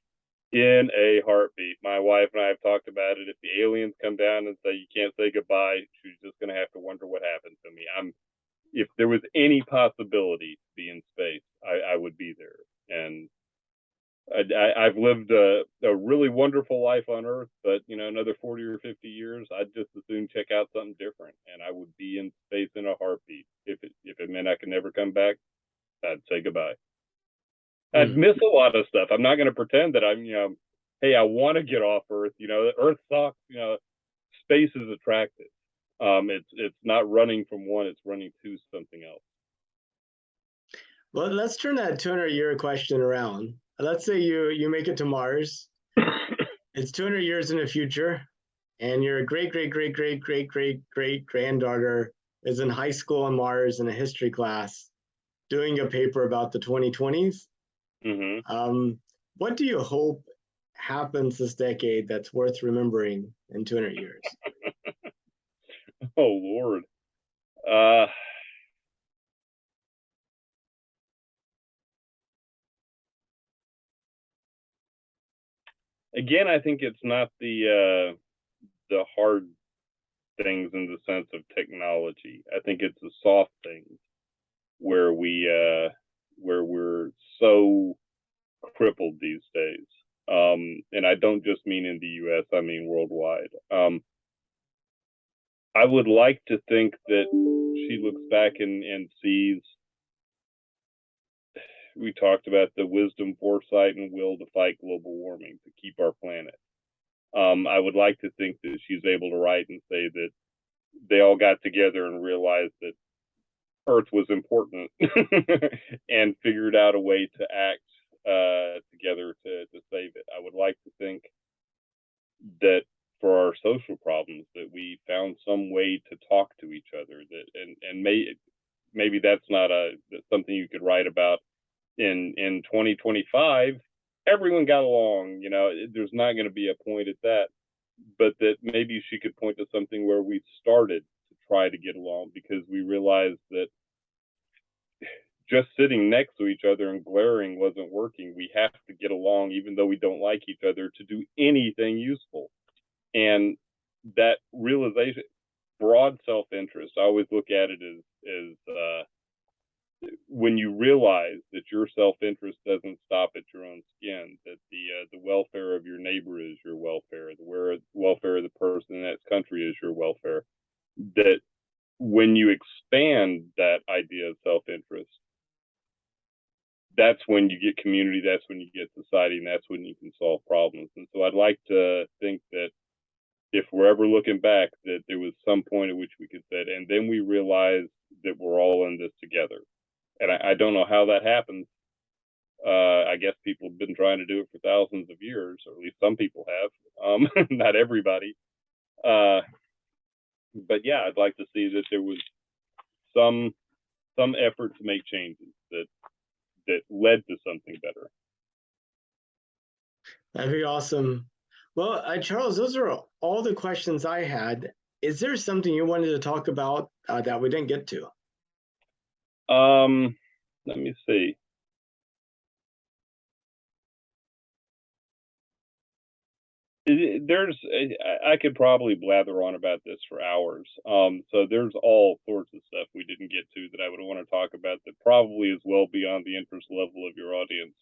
S2: In a heartbeat. My wife and I have talked about it. If the aliens come down and say you can't say goodbye, she's just going to have to wonder what happened to me. If there was any possibility to be in space, I would be there. And I've lived a really wonderful life on Earth, but you know, another 40 or 50 years, I'd just as soon check out something different, and I would be in space in a heartbeat. If it meant I could never come back, I'd say goodbye. I'd miss a lot of stuff. I'm not going to pretend that I'm, you know, hey, I want to get off Earth. You know, Earth sucks. You know, space is attractive. It's not running from one; it's running to something else.
S1: Well, let's turn that 200-year question around. Let's say you make it to Mars. It's 200 years in the future, and your great granddaughter is in high school on Mars in a history class, doing a paper about the 2020s.
S2: Mm-hmm.
S1: What do you hope happens this decade that's worth remembering in 200 years?
S2: Oh Lord. Again, I think it's not the hard things in the sense of technology. I think it's the soft things where we're so crippled these days. And I don't just mean in the US, I mean worldwide. I would like to think that she looks back and sees, we talked about the wisdom, foresight, and will to fight global warming, to keep our planet. I would like to think that she's able to write and say that they all got together and realized that Earth was important and figured out a way to act together to save it. I would like to think that for our social problems that we found some way to talk to each other, that and maybe that's not something you could write about in 2025, everyone got along. There's not going to be a point at that, but that maybe she could point to something where we started to try to get along because we realized that just sitting next to each other and glaring wasn't working. We have to get along, even though we don't like each other, to do anything useful. And that realization, broad self-interest, I always look at it as when you realize that your self-interest doesn't stop at your own skin, that the welfare of your neighbor is your welfare, the welfare of the person in that country is your welfare, that when you expand that idea of self-interest, that's when you get community, that's when you get society, and that's when you can solve problems. And so I'd like to think that if we're ever looking back, that there was some point at which we could say, and then we realized that we're all in this together. And I don't know how that happens. I guess people have been trying to do it for thousands of years, or at least some people have. Not everybody. But yeah, I'd like to see that there was some effort to make changes that led to something better.
S1: That'd be awesome. Well, Charles, those are all the questions I had. Is there something you wanted to talk about that we didn't get to?
S2: Let me see. I could probably blather on about this for hours. So there's all sorts of stuff we didn't get to that I would want to talk about that probably is well beyond the interest level of your audience.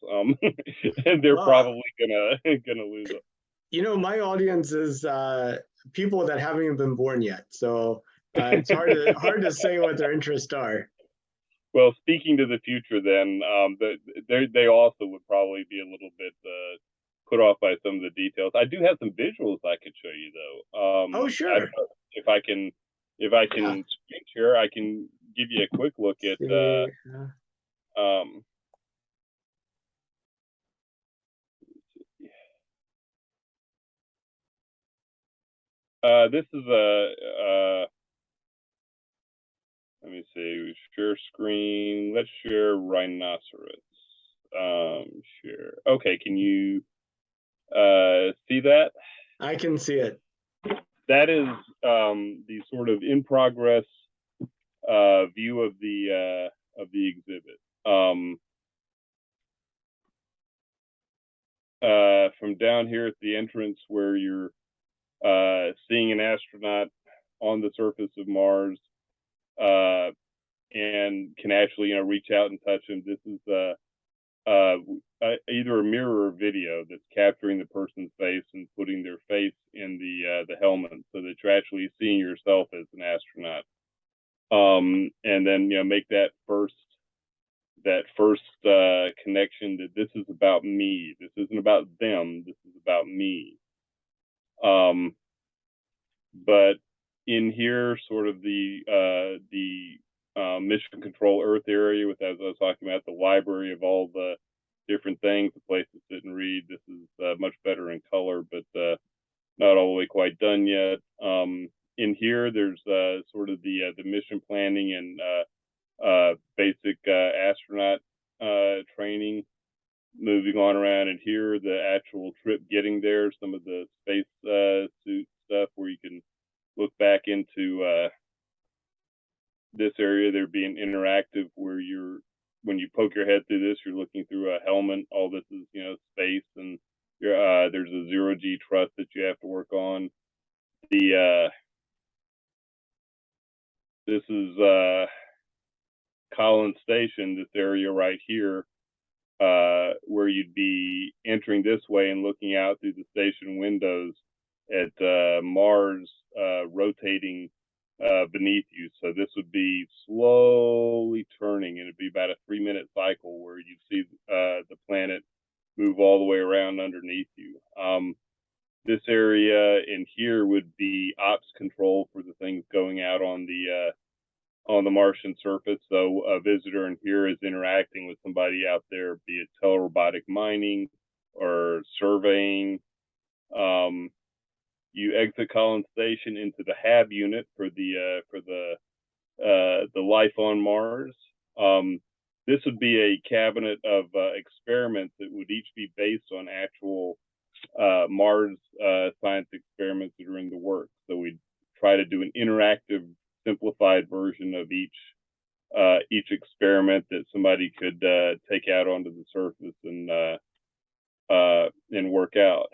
S2: And they're probably gonna lose it.
S1: My audience is people that haven't even been born yet, so it's hard to say what their interests are.
S2: Well, speaking to the future, then they also would probably be a little bit put off by some of the details. I do have some visuals I could show you, though.
S1: Oh, sure.
S2: If I can screen share, I can give you a quick look at. This is let me see, share screen. Let's share rhinoceros. Share. Okay, can you see that?
S1: I can see it.
S2: That is the sort of in progress view of the exhibit. From down here at the entrance, where you're seeing an astronaut on the surface of Mars, and can actually reach out and touch him. This is either a mirror or video that's capturing the person's face and putting their face in the helmet, so that you're actually seeing yourself as an astronaut. And then make that first connection that this is about me. This isn't about them. This is about me. But in here, sort of the mission control Earth area, with, as I was talking about, the library of all the different things, the place to sit and read. This is much better in color, but not all the way quite done yet. In here, there's sort of the mission planning and basic astronaut training. Moving on around, and here the actual trip getting there, some of the space suit stuff where you can look back into this area. There being interactive, where when you poke your head through this, you're looking through a helmet. All this is space, and there's a zero-G thrust that you have to work on. This is Collins Station, this area right here, where you'd be entering this way and looking out through the station windows at Mars rotating beneath you. So this would be slowly turning, and it'd be about a 3-minute cycle where you see the planet move all the way around underneath you. This area in here would be ops control for the things going out on the Martian surface. So a visitor in here is interacting with somebody out there, be it telerobotic mining or surveying. You exit Collins Station into the HAB unit for the life on Mars. this would be a cabinet of experiments that would each be based on actual Mars science experiments that are in the works. So we'd try to do an interactive, simplified version of each experiment that somebody could take out onto the surface and work out.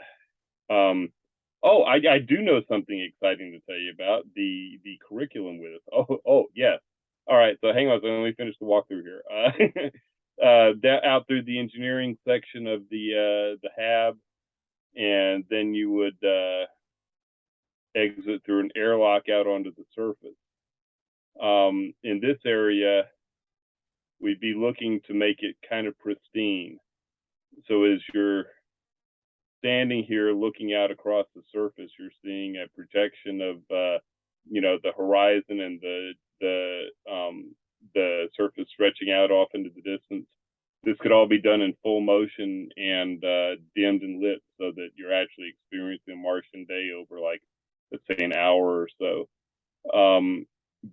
S2: Oh, I do know something exciting to tell you about the curriculum with us. Oh yes. All right, so hang on. So let me finish the walkthrough here. Out through the engineering section of the HAB, and then you would exit through an airlock out onto the surface. In this area, we'd be looking to make it kind of pristine. So as you're standing here looking out across the surface, you're seeing a projection of the horizon and the surface stretching out off into the distance. This could all be done in full motion and dimmed and lit, so that you're actually experiencing a Martian day over, like, let's say, an hour or so.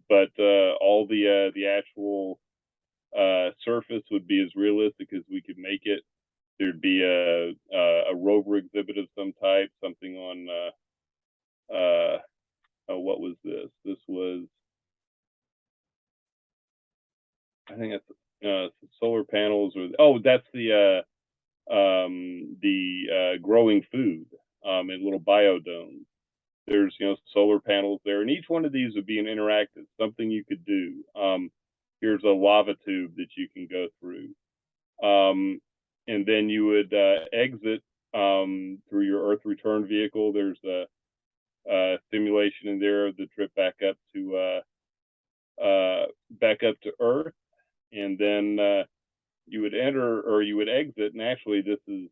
S2: But all the actual surface would be as realistic as we could make it. There'd be a rover exhibit of some type, something on what was this? This was, I think that's solar panels, or that's the growing food in little biodomes. There's solar panels there, and each one of these would be an interactive, something you could do. Here's a lava tube that you can go through. And then you would exit through your Earth return vehicle. There's a simulation in there of the trip back up to Earth, and then you would enter, or you would exit. And actually, this is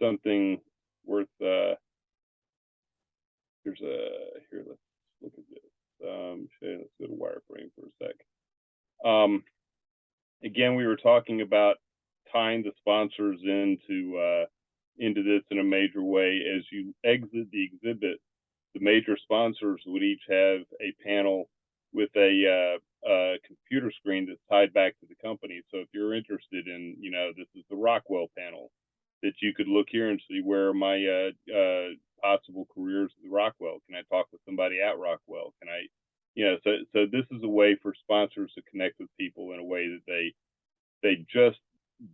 S2: something worth. Let's look at this. Let's go to wireframe for a sec. Again, we were talking about tying the sponsors into this in a major way. As you exit the exhibit, the major sponsors would each have a panel with a computer screen that's tied back to the company. So if you're interested in, this is the Rockwell panel, that you could look here and see where are my possible careers at Rockwell. Can I talk with somebody at Rockwell? Can I, so this is a way for sponsors to connect with people in a way that they just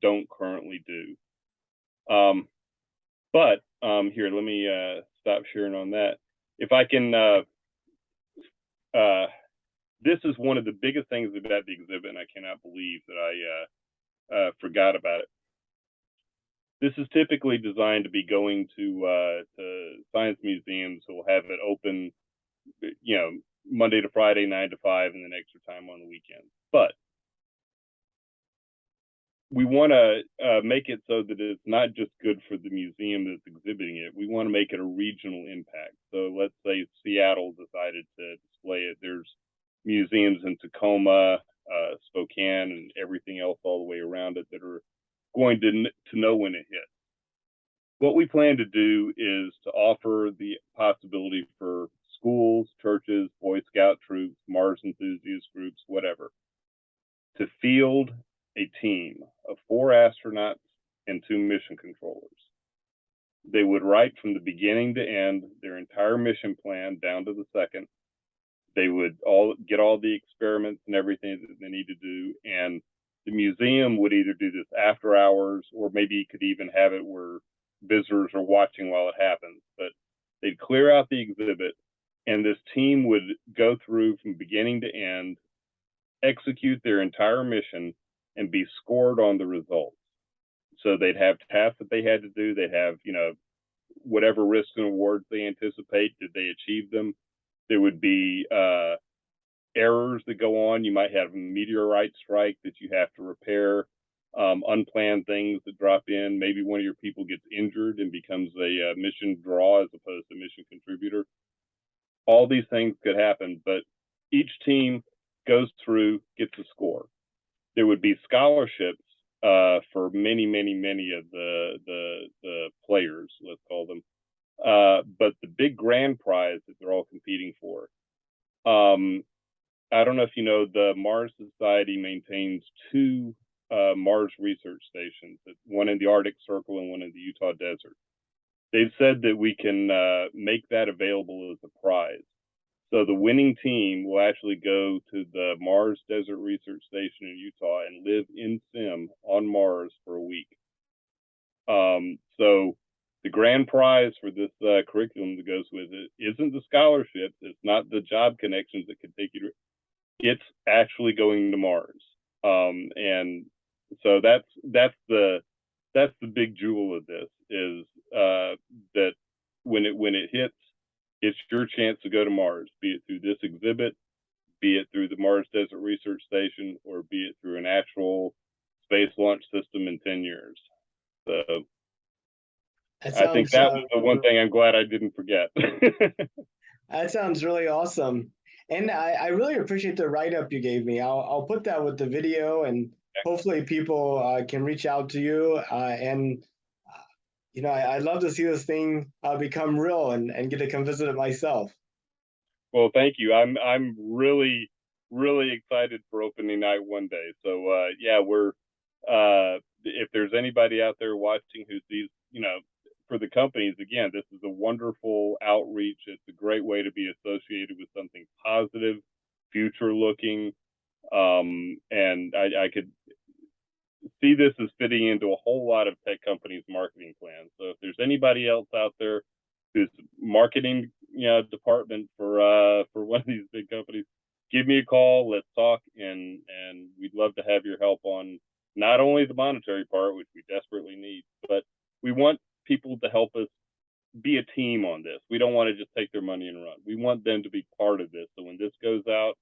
S2: don't currently do. But here, let me stop sharing on that. If I can, this is one of the biggest things about the exhibit, and I cannot believe that I forgot about it. This is typically designed to be going to science museums who will have it open, Monday to Friday, 9 to 5, and then extra time on the weekends. But we want to make it so that it's not just good for the museum that's exhibiting it. We want to make it a regional impact. So let's say Seattle decided to display it. There's museums in Tacoma, Spokane, and everything else all the way around it that are going to know when it hits. What we plan to do is to offer the possibility for schools, churches, Boy Scout troops, Mars enthusiast groups, whatever, to field a team of 4 astronauts and 2 mission controllers. They would write from the beginning to end their entire mission plan down to the second. They would all get all the experiments and everything that they need to do, and the museum would either do this after hours, or maybe you could even have it where visitors are watching while it happens. But they'd clear out the exhibit, and this team would go through from beginning to end, execute their entire mission, and be scored on the results. So they'd have tasks that they had to do. They'd have, whatever risks and awards they anticipate. Did they achieve them? There would be errors that go on. You might have a meteorite strike that you have to repair, unplanned things that drop in. Maybe one of your people gets injured and becomes a mission draw as opposed to mission contributor. All these things could happen, but each team goes through, gets a score. There would be scholarships for many of the players, let's call them. But the big grand prize that they're all competing for I don't know if you know, the Mars Society maintains two Mars research stations, one in the Arctic Circle and one in the Utah desert. They've said that we can make that available as a prize. So the winning team will actually go to the Mars Desert Research Station in Utah and live in sim on Mars for a week. So the grand prize for this curriculum that goes with it isn't the scholarships. It's not the job connections that can take you to. It's actually going to Mars. And so that's the big jewel of this is that when it hits, it's your chance to go to Mars, be it through this exhibit, be it through the Mars Desert Research Station, or be it through an actual space launch system in 10 years. So
S1: That
S2: I think
S1: sounds
S2: that was the one thing I'm glad I didn't forget.
S1: that sounds really awesome. And I really appreciate the write-up you gave me. I'll put that with the video, and hopefully people can reach out to you. And I'd love to see this thing become real and get to come visit it myself.
S2: Well, thank you. I'm really excited for opening night one day. So yeah, we're if there's anybody out there watching who sees, for the companies, again, this is a wonderful outreach. It's a great way to be associated with something positive, future looking. And I could see this as fitting into a whole lot of tech companies' marketing plans. So if there's anybody else out there who's marketing, department for one of these big companies, give me a call. Let's talk, and we'd love to have your help on not only the monetary part, which we desperately need, but we want people to help us be a team on this. We don't want to just take their money and run. We want them to be part of this. So when this goes out,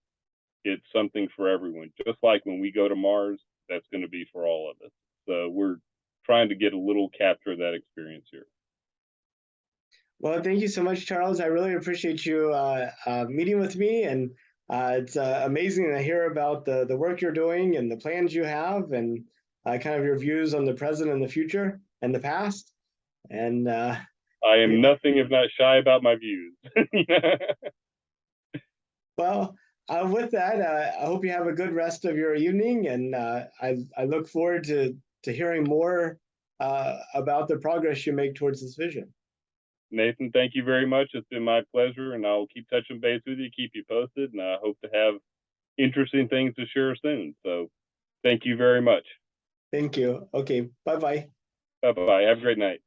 S2: it's something for everyone. Just like when we go to Mars, that's going to be for all of us. So we're trying to get a little capture of that experience here.
S1: Well, thank you so much, Charles. I really appreciate you meeting with me, and it's amazing to hear about the work you're doing and the plans you have, and kind of your views on the present and the future and the past. And
S2: I am nothing if not shy about my views.
S1: well, with that, I hope you have a good rest of your evening, and I look forward to hearing more about the progress you make towards this vision.
S2: Nathan, thank you very much. It's been my pleasure, and I'll keep touching base with you, keep you posted, and I hope to have interesting things to share soon. So thank you very much.
S1: Thank you. Okay, bye-bye.
S2: Bye-bye. Have a great night.